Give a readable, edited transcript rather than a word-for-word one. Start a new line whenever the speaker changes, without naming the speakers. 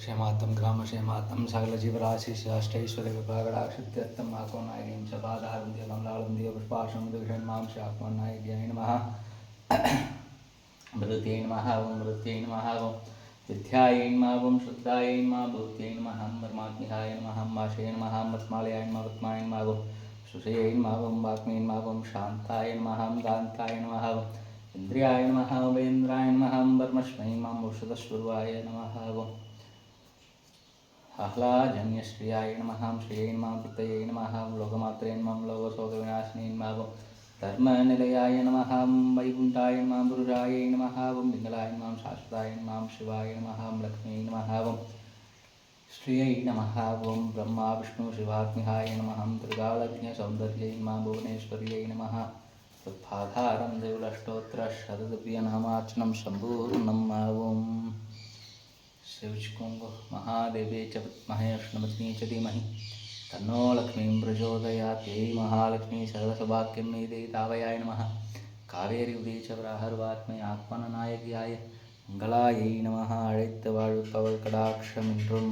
क्षेमात्म ग्राम क्षेमात्म सकल जीवराशि अष्टैश्वर्यविभागडाक्षित्यर्थम माको नायकीं च पादारंद्य कमलालंद्य पुष्पाशंदुषण मां शाक्मन्नायज्ञाय नमः मृत्यै नमः ओं मृत्यै नमः ओं विद्यायै नमः ओं श्रुतायै नमः भूत्यै नमः परमात्मिकाय नमः माशे नमः मत्मालयाय नमः वत्माय नमः ओं सुषये नमः ओं वाग्मे नमः ओं शान्ताय नमः गान्ताय नमः ओं इन्द्रियाय नमः ओं वेन्द्राय नमः ब्रह्मस्मै नमः औषधस्वरूपाय नमः ओं आह्लादन्यश्रियाय नमः श्रियै नमः पितये नमः लोकमात्रे नमः लोकशोकविनाशिने नमः धर्मनिलयाय नमः वैकुण्ठाय नमः पुरुषाय नमः पिङ्गलाय नमः शाश्वताय नमः शिवाय नमः लक्ष्मी नमः श्रियै नमः ॐ ब्रह्मा विष्णु शिवात्मिकाय नमः त्रिकालज्ञसौन्दर्यै नमः भुवनेश्वर्यै नमः तत्पाधारं देवलष्टोत्तरशतद्व्यनामार्चनं सम्पूर्णम् ॐ शिवचकुंग महादेवे च विद्महे विष्णुपत्नी च धीमहि तन्नो लक्ष्मीं प्रचोदयात् यै महालक्ष्मी सर्वसौभाग्यं मे देवतावयाय नमः कावेरी उदे च वराहर्वात्मय आत्मननायक्याय मङ्गलायै नमः अழைத்த வாழ்பவர் கடாட்சமின்றும்